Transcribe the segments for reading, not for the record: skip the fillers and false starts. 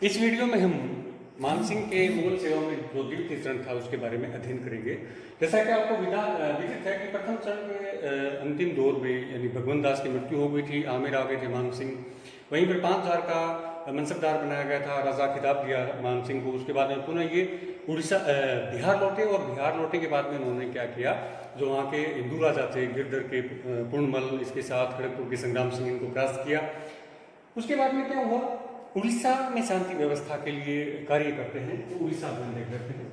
इस वीडियो में हम मानसिंह के मुगल सेवा में जो द्वितीय चरण था उसके बारे में अध्ययन करेंगे। जैसा कि आपको विदित है कि प्रथम चरण के अंतिम दौर में यानी भगवंत दास की मृत्यु हो गई थी, आमिर आ गए थे मानसिंह। वहीं पर 5000 का मनसबदार बनाया गया था, राजा खिताब दिया मानसिंह को। उसके बाद में पुनः ये उड़ीसा बिहार लौटे और बिहार लौटने के बाद में उन्होंने क्या किया, जो वहाँ के हिंदू राजा थे गिरधर के पूर्णमल, इसके साथ खड़गपुर के संग्राम सिंह, इनको परास्त किया। उसके बाद में क्या हुआ, उड़ीसा में शांति व्यवस्था के लिए कार्य करते हैं। तो उड़ीसा में देख लेते हैं,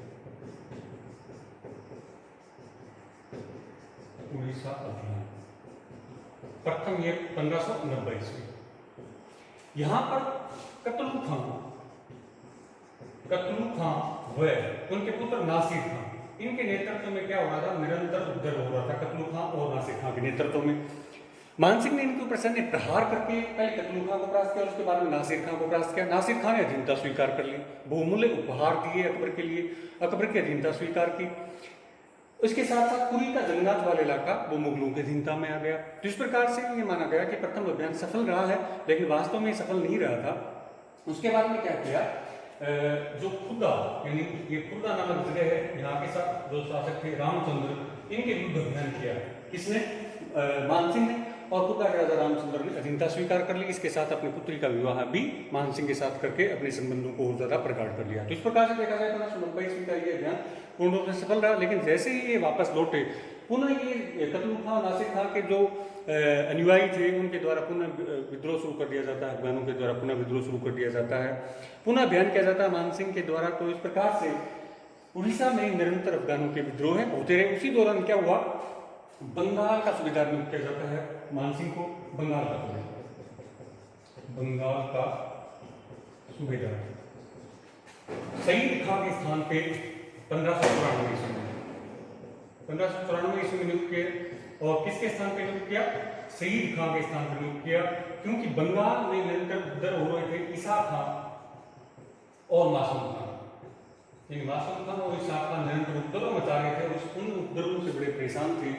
उड़ीसा अभियान प्रथम ये 1590 ईस्वी। यहाँ पर कतलू खां व उनके पुत्र नासिर खां, इनके नेतृत्व में क्या हो रहा था, निरंतर उपद्रव हो रहा था कतलू खां और नासिर खां के नेतृत्व में। मानसिंह ने इनके ऊपर सैन्य प्रहार करके पहले कतलू खां को परास्त किया, उसके बाद में नासिर खां को परास्त किया। नासिर खां ने अधीनता स्वीकार कर ली, बहुमूल्य उपहार दिए अकबर के लिए, अकबर की अधीनता स्वीकार की। उसके साथ साथ पुरी का जंगलात वाला इलाका वो मुगलों की अधीनता में आ गया। तो इस प्रकार से ये माना गया कि प्रथम अभियान सफल रहा है, लेकिन वास्तव में सफल नहीं रहा था। उसके बाद में क्या किया, जो खुर्दा यानी ये खुर्दा नामक जगह है, यहाँ के साथ जो शासक थे रामचंद्र, इनके विरुद्ध अभियान किया। किसने? मानसिंह ने। और खुर्दा के राजा रामचंद्र ने अधीनता स्वीकार कर ली। इसके साथ अपनी पुत्री का विवाह भी मानसिंह के साथ करके अपने संबंधों को और ज्यादा प्रगाढ़ कर लिया। तो इस प्रकार से देखा जाए 1590 ईस्वी का ये अभियान पूर्ण रूप से सफल रहा। लेकिन जैसे ही ये वापस लौटे, पुनः ये कतलू खां, नासिर खां के जो अनुयायी थे उनके द्वारा पुनः विद्रोह शुरू कर दिया जाता है, अफगानों के द्वारा पुनः विद्रोह शुरू कर दिया जाता है, पुनः अभियान किया जाता है मानसिंह के द्वारा। तो इस प्रकार से उड़ीसा में निरंतर अफगानों के विद्रोह होते रहे। उसी दौरान क्या हुआ, बंगाल का सूबेदार नियुक्त किया जाता है मानसिंह को। बंगाल का सूबेदार सईद खां के स्थान पे 1594 ईस्वी में 1594 ईस्वी में नियुक्त किए। और किसके स्थान पे नियुक्त किया? सईद खां के स्थान पर नियुक्त किया, क्योंकि बंगाल में निरंतर उपद्रव हो रहे थे ईसा खां और मासूम खां। मासूम खां और ईसा खां निरंतर उपद्रव मचा रहे थे। उन उपद्रवों से बड़े परेशान थे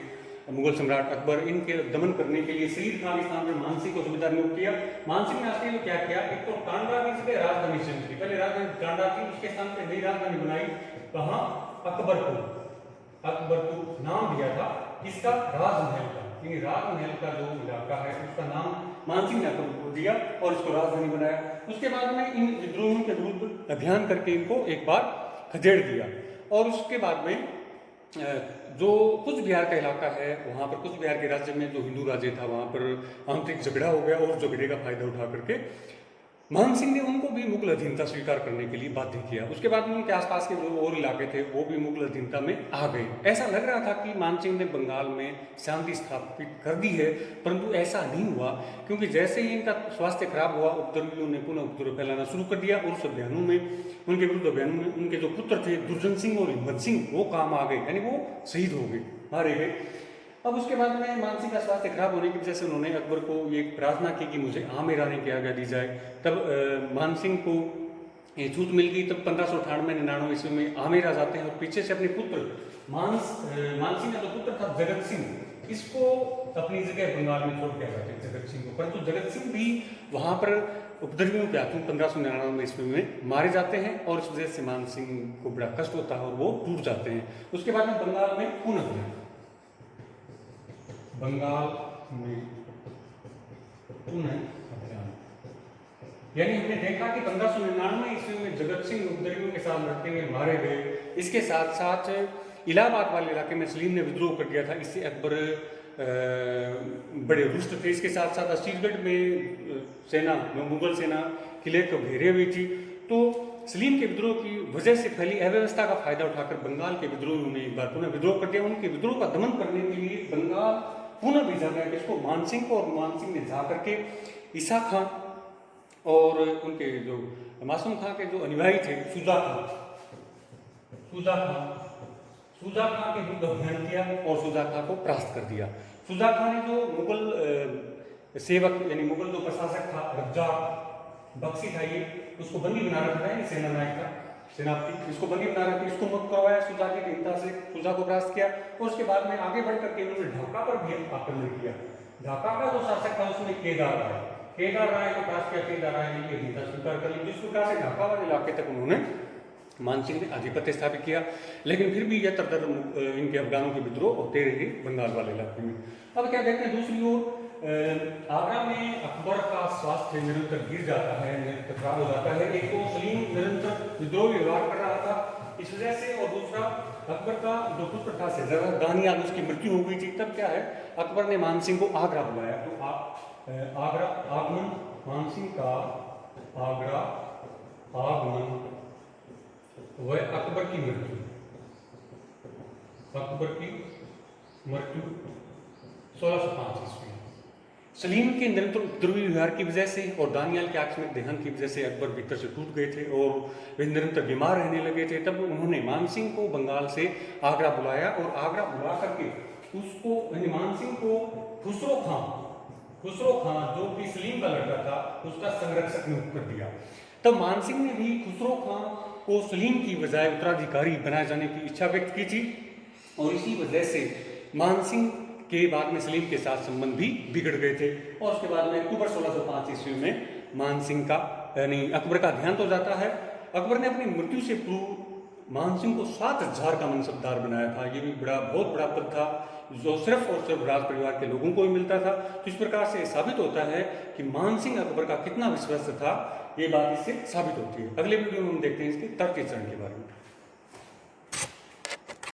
मुगल सम्राट अकबर। इनके दमन करने के लिए सईद खान के स्थान पर मानसिंह को सूबेदार नियुक्त किया। मानसिंह ने आखिर में क्या किया, एक तो टांडा की जगह राजधानी चेंज की। पहले राजधानी टांडा थी, उसके स्थान पर नई राजधानी बनाई। कहाँ? अकबरपुर नाम दिया था किसका? राजमहल का। यानी राजमहल का जो इलाका है उसका नाम मानसिंह ने अकबर को दिया और इसको राजधानी बनाया। उसके बाद में इन विद्रोहियों के विरुद्ध अभियान करके इनको एक बार खदेड़ दिया। और उसके बाद में जो कुछ बिहार का इलाका है, वहाँ पर कुछ बिहार के राज्य में जो हिंदू राज्य था, वहाँ पर आंतरिक झगड़ा हो गया और झगड़े का फायदा उठा करके मानसिंह ने उनको भी मुगल अधीनता स्वीकार करने के लिए बाध्य किया। उसके बाद में उनके आसपास के जो और इलाके थे वो भी मुगल अधीनता में आ गए। ऐसा लग रहा था कि मानसिंह ने बंगाल में शांति स्थापित कर दी है, परंतु ऐसा नहीं हुआ, क्योंकि जैसे ही इनका स्वास्थ्य खराब हुआ, उपद्रवियों ने पुनः उपद्रव फैलाना शुरू कर दिया। और उस अभियानों में, उनके विरुद्ध अभियानों में उनके जो पुत्र थे दुर्जन सिंह और हिम्मत सिंह, वो काम आ गए, यानी वो शहीद हो गए, मारे गए। अब उसके बाद में मानसिंह का स्वास्थ्य खराब होने की वजह से उन्होंने अकबर को ये प्रार्थना की कि मुझे आमिर आने की आज्ञा दी जाए। तब मानसिंह को ये छूट मिल गई। तब 1598-99 ईस्वी में आमिर आ जाते हैं और पीछे से अपने पुत्र मानसिंह का जो पुत्र था जगत सिंह, इसको अपनी जगह बंगाल में छोड़ के आ जाते हैं, जगत सिंह को। परंतु जगत सिंह भी वहां पर उपद्रवियों के हाथों 1599 ईस्वी में मारे जाते हैं और इस वजह से मानसिंह को बड़ा कष्ट होता है और वो टूट जाते हैं। उसके बाद में बंगाल में पुनः अभियान, यानी हमने देखा कि 1599 ईस्वी में जगत सिंह उपद्रवियों के साथ लड़ते हुए मारे गए। इसके साथ साथ इलाहाबाद वाले इलाके में सलीम ने विद्रोह कर दिया था, इससे अकबर बड़े रुष्ट थे। इसके साथ साथ असीरगढ़ में मुगल सेना किले को घेरे हुई थी। तो सलीम के विद्रोह की वजह से फैली अव्यवस्था का फायदा उठाकर बंगाल के विद्रोहियों ने एक बार पुनः विद्रोह कर दिया। उनके विद्रोह का दमन करने के लिए बंगाल पुनः भेजा गया किसको? मानसिंह को। और मानसिंह ने जाकर के ईसा खां और उनके जो मासूम खां के जो अनुयायी थे सुजा खां के विरुद्ध अभियान किया और सुजा खां को परास्त कर दिया। सुजा खां ने जो मुगल सेवक यानी मुगल जो प्रशासक था रज्जाक बख्शी था, ये उसको बंदी बना रखा है, सेना नायक था, सेनापति, इसको बंदी बना रखा, इसको मुक्त करवाया सुजा की अधीनता से, सुजा को परास्त किया। और उसके बाद में आगे बढ़ करके उन्होंने ढाका पर भी आक्रमण किया। ढाका का जो शासक था उसमें केदार आया। केदार राय के पास क्या, केदार राय ने ये गीता स्वीकार कर ली। जिस प्रकार से ढाकावाद इलाके तक उन्होंने मानसिंह ने आधिपत्य स्थापित किया, लेकिन फिर भी यह इनके अफगानों के विद्रोह होते रहे बंगाल वाले इलाके में। अब क्या देखते हैं, दूसरी ओर आगरा में अकबर का स्वास्थ्य निरंतर गिर जाता है, निरंतर खराब हो जाता है। एक तो सलीम निरंतर विद्रोह व्यवहार कर रहा था इस वजह से, और दूसरा अकबर का जो पुत्र था शहजादा दानियाल, उसकी मृत्यु हो गई थी। तब क्या है, अकबर ने मानसिंह को आगरा बुलाया। तो आगरा आगमन, मानसिंह का आगरा आगमन वह अकबर की मृत्यु, अकबर की मृत्यु 1605 ईस्वी। सलीम के निरंतर उपद्रवी व्यवहार की वजह से और दानियाल के आकस्मिक देहांत की वजह से अकबर भीतर से टूट गए थे और वे निरंतर बीमार रहने लगे थे। तब उन्होंने मानसिंह को बंगाल से आगरा बुलाया और आगरा बुला करके उसको, मानसिंह को खुसरो खां जो कि सलीम का लड़का था उसका संरक्षक नियुक्त कर दिया। तब मानसिंह ने भी खुसरो खां को सलीम की बजाय उत्तराधिकारी बनाए जाने की इच्छा व्यक्त की थी और इसी वजह से मानसिंह के बाद में सलीम के साथ संबंध भी बिगड़ गए थे। और उसके बाद में अक्टूबर 1605 ईस्वी में मानसिंह का यानी अकबर का देहांत हो जाता है। अकबर ने अपनी मृत्यु से पूर्व मानसिंह को 7000 का मनसबदार बनाया था। ये भी बहुत बड़ा पद था जो सिर्फ और सिर्फ राज परिवार के लोगों को ही मिलता था। तो इस प्रकार से साबित होता है कि मानसिंह अकबर का कितना विश्वस्त था, ये बात इससे साबित होती है। अगले वीडियो में हम देखते हैं इसके तर्क चरण के बारे में।